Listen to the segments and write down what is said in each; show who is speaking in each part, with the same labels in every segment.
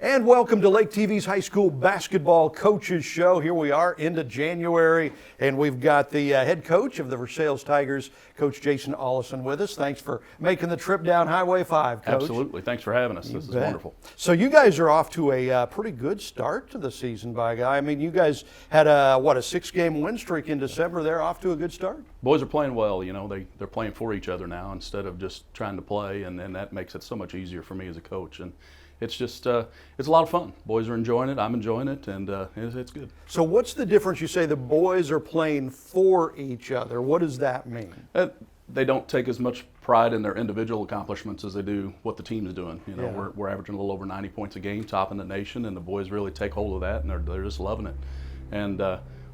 Speaker 1: And welcome to Lake TV's High School Basketball Coaches Show. Here we are into January, and we've got the head coach of the Versailles Tigers, Coach Jason Allison, with us. Thanks for making the trip down Highway 5, Coach.
Speaker 2: Absolutely. Thanks for having us. This is wonderful.
Speaker 1: So you guys are off to a pretty good start to the season, by guy. I mean, you guys had a 6-game win streak in December. They're off to a good start.
Speaker 2: Boys are playing well. You know, they're playing for each other now instead of just trying to play, and that makes it so much easier for me as a coach. And it's just, it's a lot of fun. Boys are enjoying it, I'm enjoying it, and it's good.
Speaker 1: So what's the difference? You say the boys are playing for each other. What does that mean?
Speaker 2: They don't take as much pride in their individual accomplishments as they do what the team's doing. You know,
Speaker 1: Yeah.
Speaker 2: we're averaging a little over 90 points a game, top in the nation, and the boys really take hold of that, and they're just loving it. And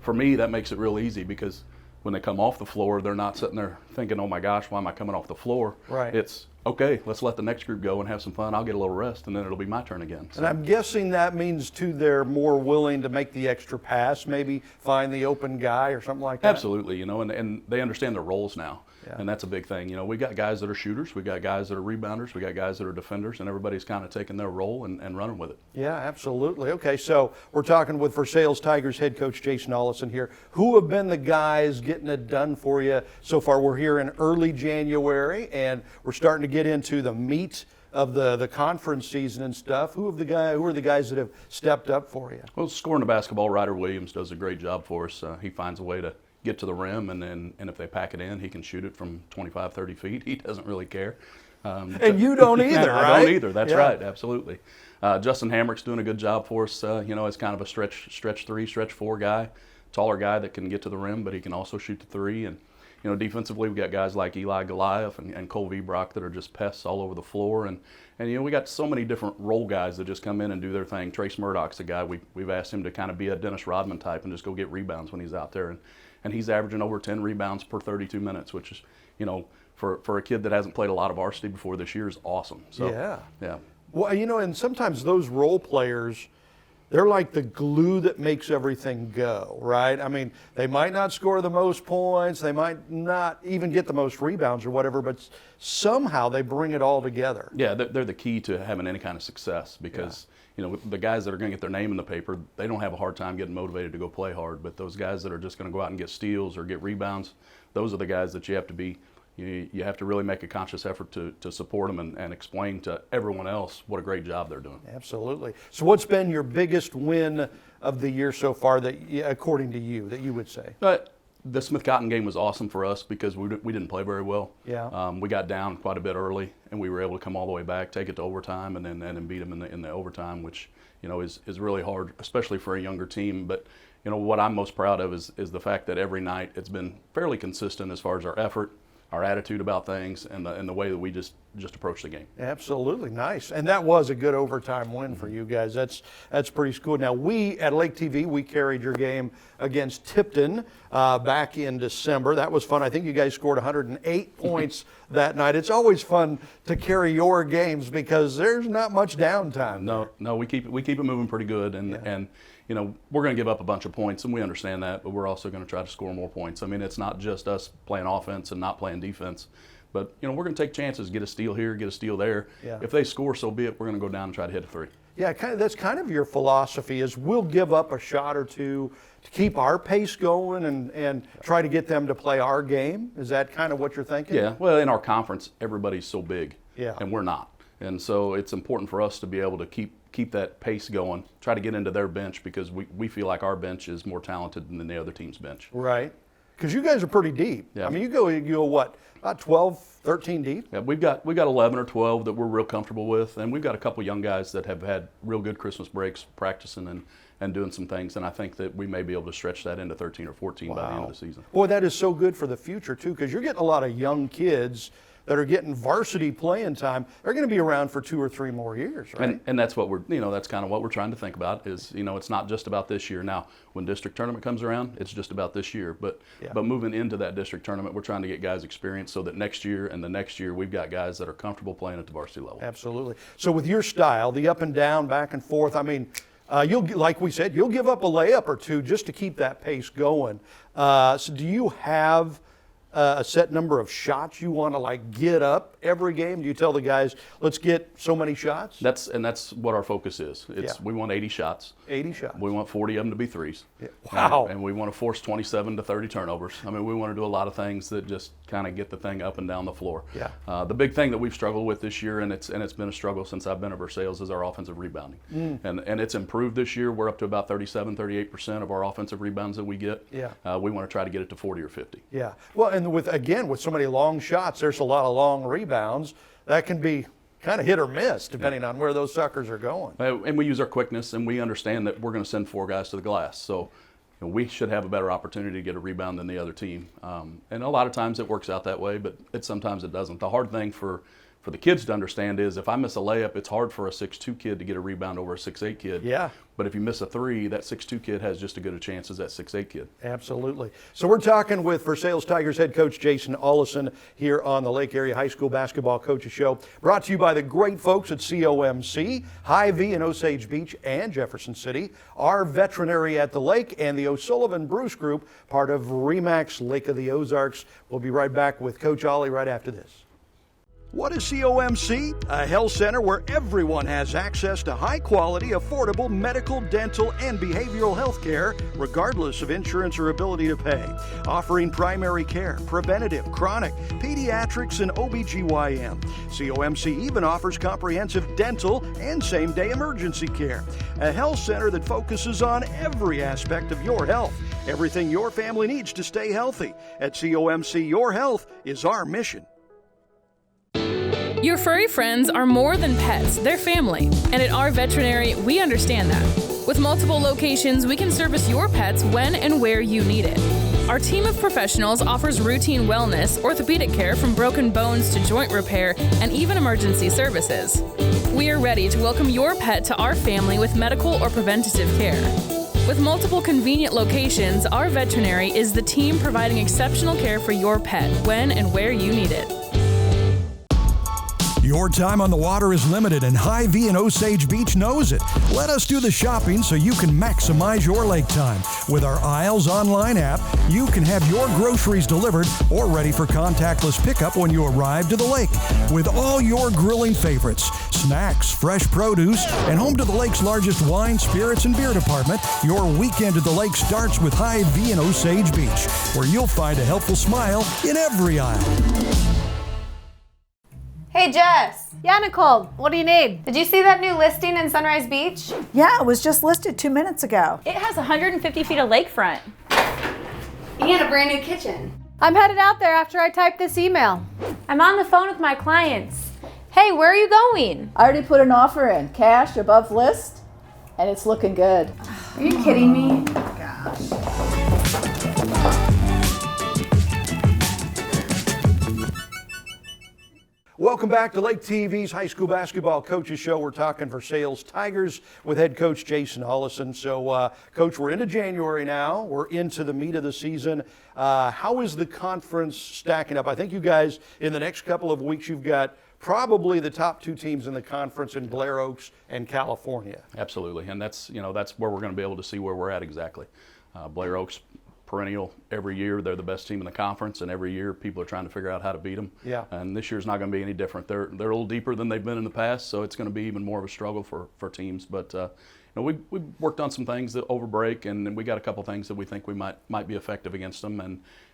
Speaker 2: for me, that makes it real easy because when they come off the floor, they're not sitting there thinking, oh my gosh, why am I coming off the floor?
Speaker 1: Right.
Speaker 2: It's, okay, let's let the next group go and have some fun. I'll get a little rest, and then it'll be my turn again. So.
Speaker 1: And I'm guessing that means, too, they're more willing to make the extra pass, maybe find the open guy or something like that?
Speaker 2: Absolutely, you know, and they understand their roles now.
Speaker 1: Yeah.
Speaker 2: And that's a big thing. You know, we got guys that are shooters, we got guys that are rebounders, we got guys that are defenders, and everybody's kind of taking their role and running with it.
Speaker 1: Yeah, absolutely. Okay, so we're talking with Versailles Tigers head coach Jason Allison here. Who have been the guys getting it done for you so far? We're here in early January, and we're starting to get into the meat of the conference season and stuff. Who are the guys that have stepped up for you?
Speaker 2: Well, scoring the basketball, Ryder Williams does a great job for us. He finds a way to get to the rim, and if they pack it in, he can shoot it from 25, 30 feet. He doesn't really care.
Speaker 1: And you don't either, right?
Speaker 2: I don't either. That's
Speaker 1: Yeah.
Speaker 2: right. Absolutely. Justin Hamrick's doing a good job for us. You know, as kind of a stretch 3, stretch 4 guy, taller guy that can get to the rim, but he can also shoot the 3. And you know, defensively, we've got guys like Eli Goliath and Cole Brock that are just pests all over the floor. And you know, we got so many different role guys that just come in and do their thing. Trace Murdoch's a guy we've asked him to kind of be a Dennis Rodman type and just go get rebounds when he's out there. And he's averaging over 10 rebounds per 32 minutes, which is, you know, for a kid that hasn't played a lot of varsity before this year is awesome. So, yeah.
Speaker 1: Well, you know, and sometimes those role players, they're like the glue that makes everything go, right? I mean, they might not score the most points, they might not even get the most rebounds or whatever, but somehow they bring it all together.
Speaker 2: Yeah, they're the key to having any kind of success because, you know, the guys that are going to get their name in the paper, they don't have a hard time getting motivated to go play hard, but those guys that are just going to go out and get steals or get rebounds, those are the guys that you have to be. You have to really make a conscious effort to support them and explain to everyone else what a great job they're doing.
Speaker 1: Absolutely. So what's been your biggest win of the year so far, that, according to you, that you would say?
Speaker 2: The Smith Cotton game was awesome for us because we didn't play very well.
Speaker 1: Yeah.
Speaker 2: We got down quite a bit early, and we were able to come all the way back, take it to overtime, and then beat them in the overtime, which, you know, is really hard, especially for a younger team. But you know, what I'm most proud of is the fact that every night it's been fairly consistent as far as our effort, our attitude about things, and the way that we just approach the game.
Speaker 1: Absolutely, nice. And that was a good overtime win for you guys. That's pretty cool. Now, we at Lake TV, we carried your game against Tipton back in December. That was fun. I think you guys scored 108 points that night. It's always fun to carry your games because there's not much downtime.
Speaker 2: No, we keep it moving pretty good, and you know, we're going to give up a bunch of points, and we understand that, but we're also going to try to score more points. I mean, it's not just us playing offense and not playing defense, but you know, we're going to take chances, get a steal here, get a steal there.
Speaker 1: Yeah.
Speaker 2: If they score, so be it. We're going to go down and try to hit a 3.
Speaker 1: Yeah, that's kind of your philosophy, is we'll give up a shot or two to keep our pace going and try to get them to play our game. Is that kind of what you're thinking?
Speaker 2: Yeah, well, in our conference, everybody's so big,
Speaker 1: Yeah.
Speaker 2: and we're not. And so it's important for us to be able to keep that pace going, try to get into their bench because we feel like our bench is more talented than the other team's bench.
Speaker 1: Right. Because you guys are pretty deep.
Speaker 2: Yeah.
Speaker 1: I mean, you go what, about 12, 13 deep?
Speaker 2: Yeah, we've got 11 or 12 that we're real comfortable with, and we've got a couple young guys that have had real good Christmas breaks practicing and doing some things, and I think that we may be able to stretch that into 13 or 14 by the end of the season.
Speaker 1: Boy, that is so good for the future, too, because you're getting a lot of young kids that are getting varsity playing time. They're going to be around for 2 or 3 more years, right?
Speaker 2: And that's what that's kind of what we're trying to think about is, you know, it's not just about this year. Now, when district tournament comes around, it's just about this year. But moving into that district tournament, we're trying to get guys experience so that next year and the next year, we've got guys that are comfortable playing at the varsity level.
Speaker 1: Absolutely. So with your style, the up and down, back and forth, I mean, like we said, you'll give up a layup or two just to keep that pace going. So do you have a set number of shots you want to like get up every game? Do you tell the guys, let's get so many shots?
Speaker 2: That's what our focus is. We want 80 shots.
Speaker 1: 80 shots.
Speaker 2: We want 40 of them to be threes.
Speaker 1: Yeah. Wow.
Speaker 2: And we want to force 27 to 30 turnovers. I mean, we want to do a lot of things that just kind of get the thing up and down the floor.
Speaker 1: Yeah.
Speaker 2: The big thing that we've struggled with this year, and it's been a struggle since I've been at Versailles, is our offensive rebounding. And it's improved this year. We're up to about 38% of our offensive rebounds that we get.
Speaker 1: Yeah.
Speaker 2: We want to try to get it to 40 or 50.
Speaker 1: Yeah. Well, and with so many long shots, there's a lot of long rebounds. That can be kind of hit or miss depending on where those suckers are going.
Speaker 2: And we use our quickness, and we understand that we're going to send 4 guys to the glass. So we should have a better opportunity to get a rebound than the other team. And a lot of times it works out that way, but sometimes it doesn't. The hard thing for the kids to understand is if I miss a layup, it's hard for a 6'2" kid to get a rebound over a 6'8" kid.
Speaker 1: Yeah.
Speaker 2: But if you miss a 3, that 6'2" kid has just as good a chance as that 6'8" kid.
Speaker 1: Absolutely. So we're talking with Versailles Tigers head coach Jason Ollison here on the Lake Area High School Basketball Coaches Show, brought to you by the great folks at COMC, Hy-Vee in Osage Beach and Jefferson City, our veterinary at the lake, and the O'Sullivan Bruce Group, part of RE/MAX Lake of the Ozarks. We'll be right back with Coach Ollie right after this. What is COMC? A health center where everyone has access to high-quality, affordable medical, dental, and behavioral health care, regardless of insurance or ability to pay. Offering primary care, preventative, chronic, pediatrics, and OBGYN. COMC even offers comprehensive dental and same-day emergency care. A health center that focuses on every aspect of your health. Everything your family needs to stay healthy. At COMC, your health is our mission.
Speaker 3: Your furry friends are more than pets, they're family. And at our veterinary, we understand that. With multiple locations, we can service your pets when and where you need it. Our team of professionals offers routine wellness, orthopedic care from broken bones to joint repair, and even emergency services. We are ready to welcome your pet to our family with medical or preventative care. With multiple convenient locations, our veterinary is the team providing exceptional care for your pet when and where you need it.
Speaker 4: Your time on the water is limited, and Hy-Vee in Osage Beach knows it. Let us do the shopping so you can maximize your lake time. With our Isles online app, you can have your groceries delivered or ready for contactless pickup when you arrive to the lake. With all your grilling favorites, snacks, fresh produce, and home to the lake's largest wine, spirits, and beer department, your weekend at the lake starts with Hy-Vee in Osage Beach, where you'll find a helpful smile in every aisle.
Speaker 5: Hey Jess,
Speaker 6: Yeah, Nicole, what do you need?
Speaker 5: did you see that new listing in Sunrise Beach?
Speaker 7: Yeah, it was just listed 2 minutes ago.
Speaker 8: It has 150 feet of lakefront.
Speaker 5: And a brand new kitchen.
Speaker 6: I'm headed out there after I type this email.
Speaker 8: I'm on the phone with my clients. Hey, where are you going?
Speaker 7: I already put an offer in, cash above list, and it's looking good.
Speaker 5: Are you kidding me?
Speaker 1: Welcome back to Lake TV's High School Basketball Coaches Show. We're talking Versailles Tigers with head coach Jason Ollison. So, Coach, we're into January now. We're into the meat of the season. How is the conference stacking up? I think you guys, in the next couple of weeks, you've got probably the top 2 teams in the conference in Blair Oaks and California.
Speaker 2: Absolutely, and that's where we're going to be able to see where we're at exactly. Blair Oaks, perennial every year. They're the best team in the conference, and every year people are trying to figure out how to beat them.
Speaker 1: Yeah.
Speaker 2: And this year's not going to be any different. They're a little deeper than they've been in the past, so it's going to be even more of a struggle for teams. But we worked on some things that over break, and we got a couple things that we think we might be effective against them.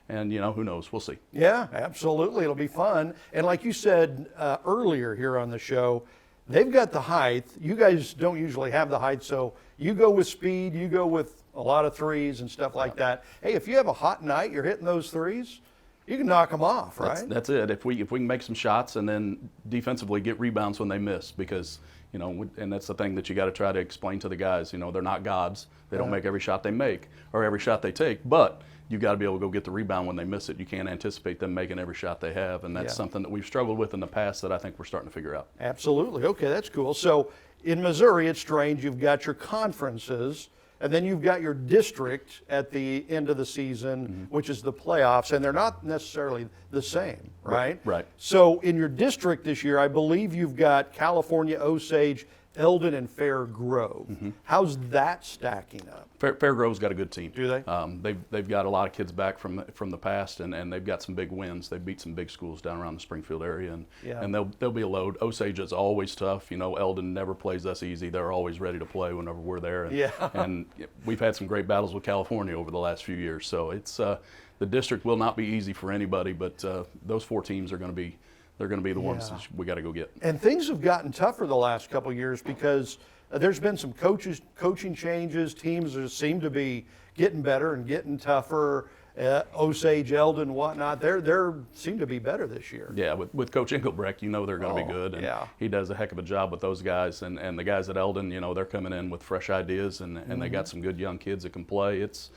Speaker 2: And who knows? We'll see.
Speaker 1: Yeah, absolutely. It'll be fun. And like you said earlier here on the show, they've got the height. You guys don't usually have the height, so you go with speed, you go with a lot of threes and stuff like that. Hey, if you have a hot night, you're hitting those threes, you can knock them off, right?
Speaker 2: That's it. If we can make some shots and then defensively get rebounds when they miss, because and that's the thing that you got to try to explain to the guys. They're not gods. They don't make every shot they make or every shot they take, but you got to be able to go get the rebound when they miss it. You can't anticipate them making every shot they have, and that's something that we've struggled with in the past that I think we're starting to figure out.
Speaker 1: Absolutely. Okay, that's cool. So in Missouri, it's strange. You've got your conferences, and then you've got your district at the end of the season, which is the playoffs, and they're not necessarily the same, right?
Speaker 2: Right.
Speaker 1: So in your district this year, I believe you've got California, Osage, Eldon and Fair Grove. How's that stacking up?
Speaker 2: Fair Grove's got a good team.
Speaker 1: Do they?
Speaker 2: They've got a lot of kids back from the past, and they've got some big wins. They beat some big schools down around the Springfield area, and they'll be a load. Osage is always tough. You know, Eldon never plays us easy. They're always ready to play whenever we're there. And, and we've had some great battles with California over the last few years. So it's the district will not be easy for anybody, but those 4 teams are going to be. They're going to be the ones that we got to go get.
Speaker 1: And things have gotten tougher the last couple of years because there's been some coaching changes. Teams seem to be getting better and getting tougher. Osage, Eldon, whatnot, they seem to be better this year.
Speaker 2: Yeah, with Coach Engelbrecht, you know they're going to be good. And he does a heck of a job with those guys. And the guys at Eldon, you know, they're coming in with fresh ideas, and they got some good young kids that can play. It's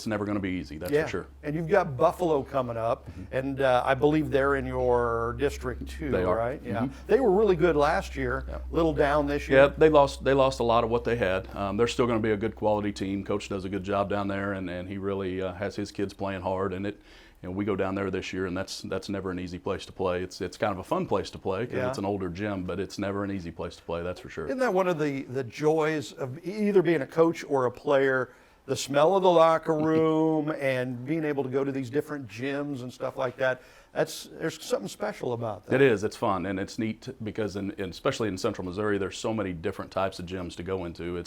Speaker 2: never going to be easy, that's for sure.
Speaker 1: And you've got Buffalo coming up, and I believe they're in your district too,
Speaker 2: They are.
Speaker 1: right? Yeah. They were really good last year, a little down this year.
Speaker 2: Yeah, they lost a lot of what they had. They're still going to be a good quality team. Coach does a good job down there, and he really has his kids playing hard. And we go down there this year, and that's never an easy place to play. It's kind of a fun place to play because it's an older gym, but it's never an easy place to play, that's for sure.
Speaker 1: Isn't that one of the joys of either being a coach or a player? The smell of the locker room and being able to go to these different gyms and stuff like that. There's something special about that.
Speaker 2: It is. It's fun, and it's neat because especially in Central Missouri, there's so many different types of gyms to go into.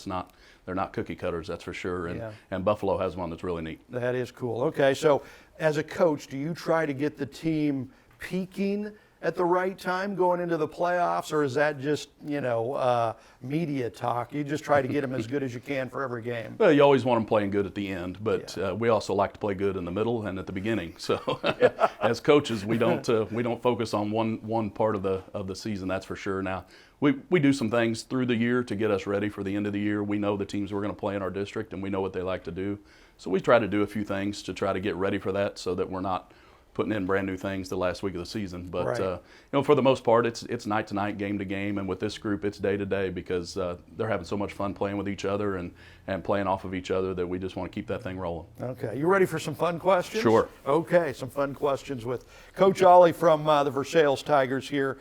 Speaker 2: They're not cookie cutters, that's for sure. And Buffalo has one that's really neat.
Speaker 1: That is cool. Okay, so as a coach, do you try to get the team peaking at the right time going into the playoffs, or is that just, media talk? You just try to get them as good as you can for every game.
Speaker 2: Well, you always want them playing good at the end, but we also like to play good in the middle and at the beginning. So, as coaches, we don't focus on one part of the season. That's for sure. Now, we do some things through the year to get us ready for the end of the year. We know the teams we're going to play in our district, and we know what they like to do. So we try to do a few things to try to get ready for that, so that we're not putting in brand new things the last week of the season. But for the most part, it's night to night, game to game, and with this group, it's day to day because they're having so much fun playing with each other and playing off of each other that we just want to keep that thing rolling.
Speaker 1: Okay, you ready for some fun questions?
Speaker 2: Sure.
Speaker 1: Okay, some fun questions with Coach Ollie from the Versailles Tigers here.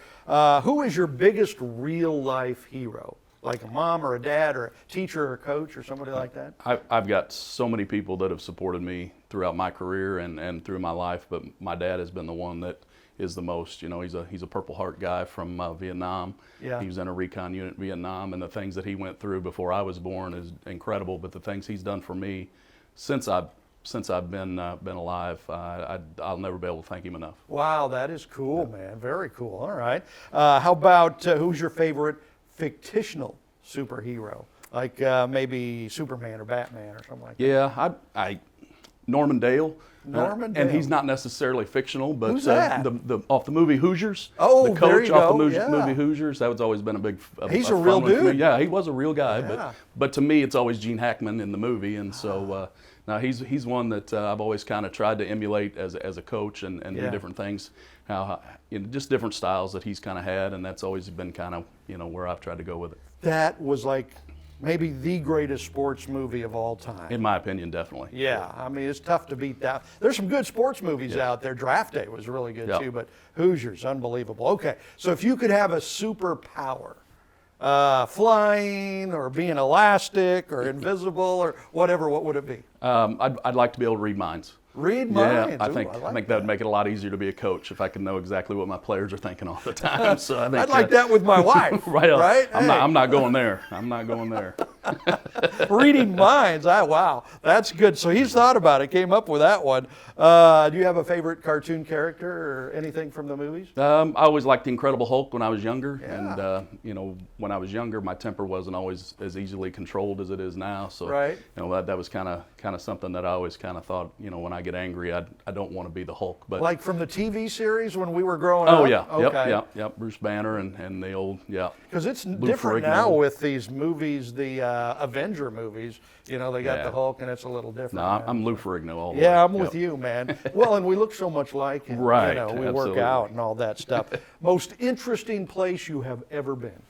Speaker 1: Who is your biggest real life hero? Like a mom or a dad or a teacher or a coach or somebody like that?
Speaker 2: I've got so many people that have supported me throughout my career and through my life, but my dad has been the one that is the most. You know, he's a Purple Heart guy from Vietnam.
Speaker 1: Yeah.
Speaker 2: He was in a recon unit in Vietnam, and the things that he went through before I was born is incredible. But the things he's done for me since I've been alive, I'll never be able to thank him enough.
Speaker 1: Wow, that is cool, man. Very cool. All right. How about who's your favorite fictional superhero? Like maybe Superman or Batman or something like that.
Speaker 2: Yeah, I Norman Dale.
Speaker 1: Norman Dale.
Speaker 2: And he's not necessarily fictional, but
Speaker 1: Who's that?
Speaker 2: The off the movie Hoosiers.
Speaker 1: Oh,
Speaker 2: the coach
Speaker 1: there you
Speaker 2: off
Speaker 1: go.
Speaker 2: the movie Hoosiers. That was always been a big.
Speaker 1: He's a
Speaker 2: fun
Speaker 1: real
Speaker 2: one for me.
Speaker 1: dude.
Speaker 2: Yeah, he was a real guy.
Speaker 1: Yeah.
Speaker 2: But to me, it's always Gene Hackman in the movie, and so now he's one that I've always kind of tried to emulate as a coach and do different things. How just different styles that he's kind of had, and that's always been kind of where I've tried to go with it.
Speaker 1: That was like maybe the greatest sports movie of all time.
Speaker 2: In my opinion, definitely.
Speaker 1: Yeah, I mean, it's tough to beat that. There's some good sports movies out there. Draft Day was really good too, but Hoosiers, unbelievable. Okay, so if you could have a superpower, flying or being elastic or invisible or whatever, what would it be?
Speaker 2: I'd like to be able to read minds.
Speaker 1: Read minds.
Speaker 2: Yeah, I think that would make it a lot easier to be a coach if I could know exactly what my players are thinking all the time. So I think
Speaker 1: I'd like that with my wife. Right?
Speaker 2: I'm not going there. I'm not going there.
Speaker 1: Reading minds. Wow, that's good. So he's thought about it, came up with that one. Do you have a favorite cartoon character or anything from the movies?
Speaker 2: I always liked the Incredible Hulk when I was younger, and when I was younger, my temper wasn't always as easily controlled as it is now. So that was kind of something that I always kind of thought, when I get angry, I don't want to be the Hulk. But
Speaker 1: like from the TV series when we were growing up.
Speaker 2: Oh yeah, okay. Yep. Bruce Banner and the old
Speaker 1: Because it's different now with these movies, the Avenger movies. They got the Hulk, and it's a little different.
Speaker 2: No, I'm Lou Ferrigno all the way.
Speaker 1: Yeah, I'm with you, man. Well, and we look so much like him.
Speaker 2: Right.
Speaker 1: We work out and all that stuff. Most interesting place you have ever been?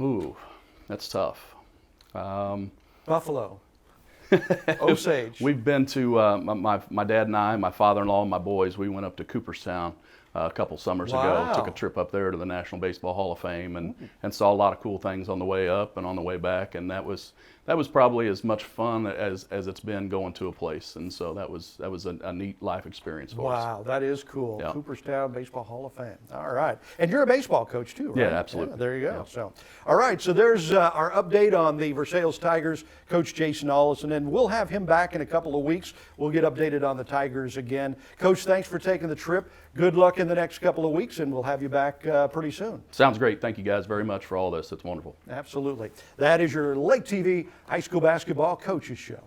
Speaker 2: Ooh, that's tough.
Speaker 1: Buffalo. Osage.
Speaker 2: We've been to my dad and I, my father-in-law, and my boys. We went up to Cooperstown a couple summers
Speaker 1: Wow.
Speaker 2: ago. Took a trip up there to the National Baseball Hall of Fame and saw a lot of cool things on the way up and on the way back. And that was probably as much fun as it's been going to a place. And so that was a neat life experience for us.
Speaker 1: Wow, that is cool.
Speaker 2: Yeah.
Speaker 1: Cooperstown Baseball Hall of Fame. All right. And you're a baseball coach too, right?
Speaker 2: Yeah, absolutely.
Speaker 1: There you go.
Speaker 2: Yeah.
Speaker 1: So, all right. So there's our update on the Versailles Tigers, Coach Jason Allison, and we'll have him back in a couple of weeks. We'll get updated on the Tigers again. Coach, thanks for taking the trip. Good luck in the next couple of weeks, and we'll have you back pretty soon.
Speaker 2: Sounds great. Thank you guys very much for all this. It's wonderful.
Speaker 1: Absolutely. That is your Lake TV High School Basketball Coaches Show.